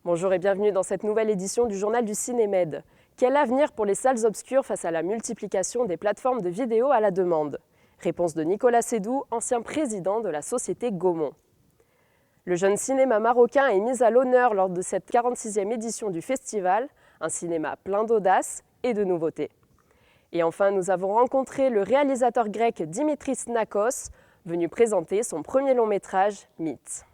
Bonjour et bienvenue dans cette nouvelle édition du journal du Cinémed. Quel avenir pour les salles obscures face à la multiplication des plateformes de vidéos à la demande? Réponse de Nicolas Sédou, ancien président de la société Gaumont. Le jeune cinéma marocain est mis à l'honneur lors de cette 46e édition du festival, un cinéma plein d'audace et de nouveautés. Et enfin, nous avons rencontré le réalisateur grec Dimitris Nakos, venu présenter son premier long métrage, Mythe.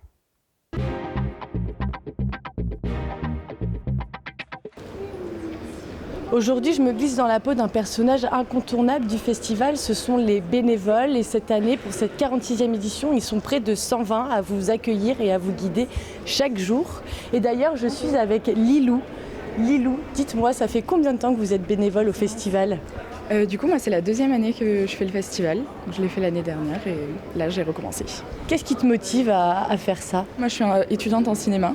Aujourd'hui, je me glisse dans la peau d'un personnage incontournable du festival, ce sont les bénévoles. Et cette année, pour cette 46e édition, ils sont près de 120 à vous accueillir et à vous guider chaque jour. Et d'ailleurs, je suis avec Lilou. Lilou, dites-moi, ça fait combien de temps que vous êtes bénévole au festival ? Moi, c'est la deuxième année que je fais le festival. Je l'ai fait l'année dernière et là, j'ai recommencé. Qu'est-ce qui te motive à faire ça ? Moi, je suis étudiante en cinéma.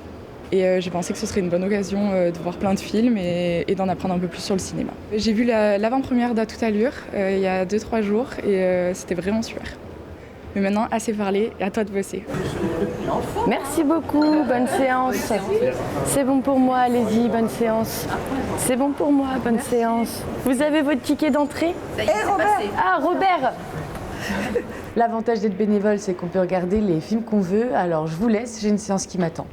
Et j'ai pensé que ce serait une bonne occasion de voir plein de films et d'en apprendre un peu plus sur le cinéma. J'ai vu l'avant-première d'À toute allure il y a 2-3 jours et c'était vraiment super. Mais maintenant, assez parlé, à toi de bosser. Merci beaucoup, bonne séance. C'est bon pour moi, allez-y, bonne séance. C'est bon pour moi, bonne séance. Vous avez votre ticket d'entrée ? Robert ! Ah, Robert ! L'avantage d'être bénévole, c'est qu'on peut regarder les films qu'on veut. Alors je vous laisse, j'ai une séance qui m'attend.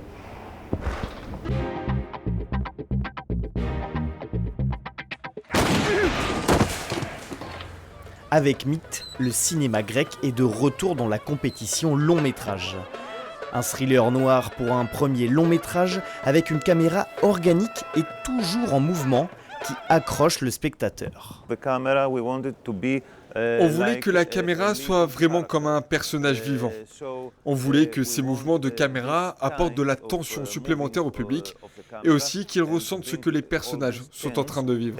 Avec Mythe, le cinéma grec est de retour dans la compétition long métrage. Un thriller noir pour un premier long métrage avec une caméra organique et toujours en mouvement qui accroche le spectateur. On voulait que la caméra soit vraiment comme un personnage vivant. On voulait que ces mouvements de caméra apportent de la tension supplémentaire au public et aussi qu'ils ressentent ce que les personnages sont en train de vivre.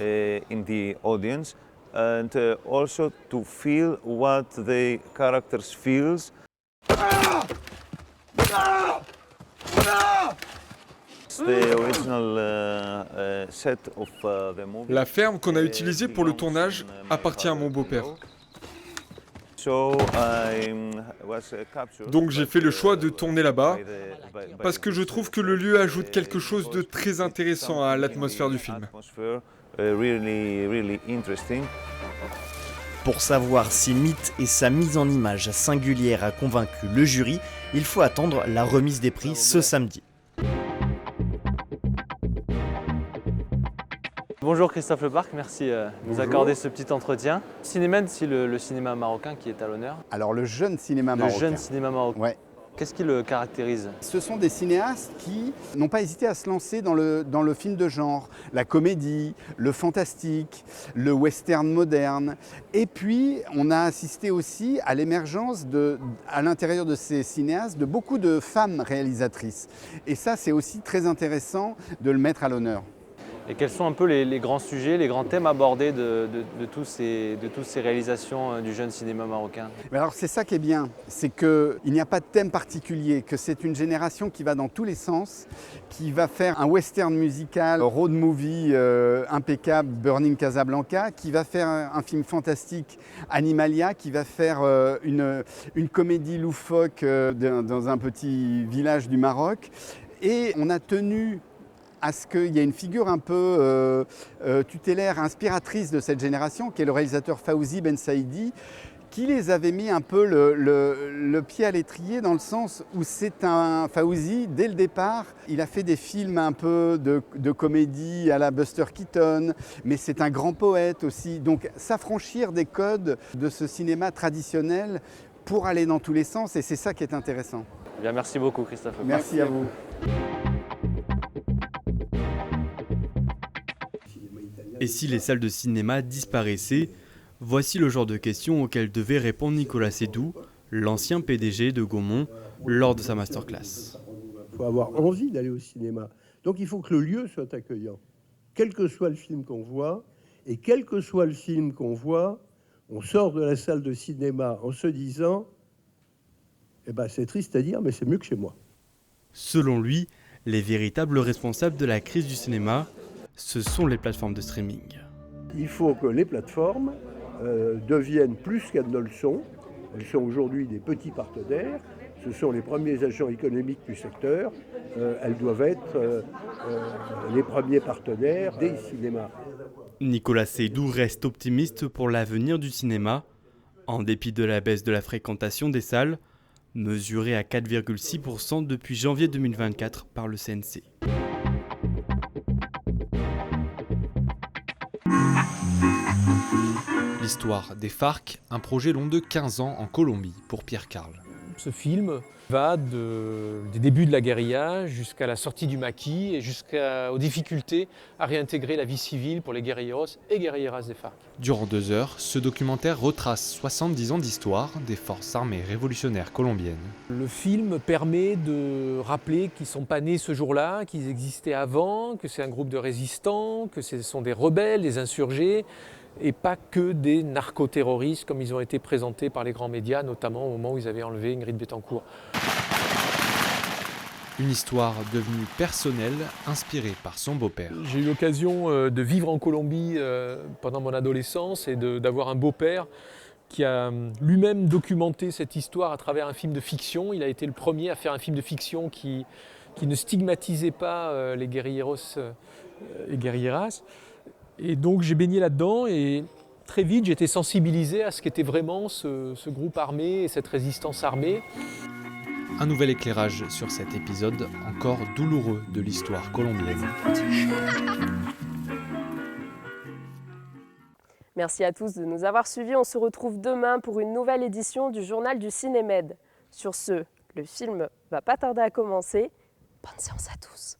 And also to feel what the characters feels. The original set of the movie. La ferme qu'on a utilisée pour le tournage appartient à mon beau-père. Donc j'ai fait le choix de tourner là-bas parce que je trouve que le lieu ajoute quelque chose de très intéressant à l'atmosphère du film. Really interesting. Pour savoir si Mythe et sa mise en image singulière a convaincu le jury, il faut attendre la remise des prix ce samedi. Bonjour Christophe Leparc, merci de nous accorder ce petit entretien. Cinémed, c'est le cinéma marocain qui est à l'honneur. Alors le jeune cinéma marocain. Le jeune cinéma marocain. Ouais. Qu'est-ce qui le caractérise ? Ce sont des cinéastes qui n'ont pas hésité à se lancer dans le film de genre, la comédie, le fantastique, le western moderne. Et puis, on a assisté aussi à l'émergence, à l'intérieur de ces cinéastes, de beaucoup de femmes réalisatrices. Et ça, c'est aussi très intéressant de le mettre à l'honneur. Et quels sont un peu les grands sujets, les grands thèmes abordés de toutes ces réalisations du jeune cinéma marocain ? Mais alors c'est ça qui est bien, c'est qu'il n'y a pas de thème particulier, que c'est une génération qui va dans tous les sens, qui va faire un western musical, road movie impeccable, Burning Casablanca, qui va faire un film fantastique, Animalia, qui va faire une comédie loufoque dans un petit village du Maroc. Et on a tenu à ce qu'il y ait une figure un peu tutélaire, inspiratrice de cette génération, qui est le réalisateur Fawzi Ben Saïdi, qui les avait mis un peu le pied à l'étrier dans le sens où c'est un Fawzi, dès le départ, il a fait des films un peu de comédie à la Buster Keaton, mais c'est un grand poète aussi. Donc s'affranchir des codes de ce cinéma traditionnel pour aller dans tous les sens, et c'est ça qui est intéressant. Bien, merci beaucoup Christophe. Merci à vous. Et si les salles de cinéma disparaissaient ? Voici le genre de questions auxquelles devait répondre Nicolas Sédou, l'ancien PDG de Gaumont, lors de sa masterclass. Il faut avoir envie d'aller au cinéma. Donc il faut que le lieu soit accueillant. Quel que soit le film qu'on voit, et quel que soit le film qu'on voit, on sort de la salle de cinéma en se disant « c'est triste à dire, mais c'est mieux que chez moi ». Selon lui, les véritables responsables de la crise du cinéma, ce sont les plateformes de streaming. Il faut que les plateformes deviennent plus qu'elles ne le sont. Elles sont aujourd'hui des petits partenaires. Ce sont les premiers agents économiques du secteur. Elles doivent être les premiers partenaires des cinémas. Nicolas Seydoux reste optimiste pour l'avenir du cinéma, en dépit de la baisse de la fréquentation des salles, mesurée à 4,6% depuis janvier 2024 par le CNC. L'histoire des FARC, un projet long de 15 ans en Colombie pour Pierre Carl. Ce film va des débuts de la guérilla jusqu'à la sortie du maquis et jusqu'aux difficultés à réintégrer la vie civile pour les guerrilleros et guerrilleras des FARC. Durant 2 heures, ce documentaire retrace 70 ans d'histoire des forces armées révolutionnaires colombiennes. Le film permet de rappeler qu'ils ne sont pas nés ce jour-là, qu'ils existaient avant, que c'est un groupe de résistants, que ce sont des rebelles, des insurgés, et pas que des narcoterroristes comme ils ont été présentés par les grands médias, notamment au moment où ils avaient enlevé Ingrid Betancourt. Une histoire devenue personnelle, inspirée par son beau-père. J'ai eu l'occasion de vivre en Colombie pendant mon adolescence et d'avoir un beau-père qui a lui-même documenté cette histoire à travers un film de fiction. Il a été le premier à faire un film de fiction qui ne stigmatisait pas les guerrilleros et guerrilleras. Et donc j'ai baigné là-dedans et très vite j'ai été sensibilisé à ce qu'était vraiment ce groupe armé et cette résistance armée. Un nouvel éclairage sur cet épisode encore douloureux de l'histoire colombienne. Merci à tous de nous avoir suivis. On se retrouve demain pour une nouvelle édition du Journal du Cinémed. Sur ce, le film va pas tarder à commencer. Bonne séance à tous.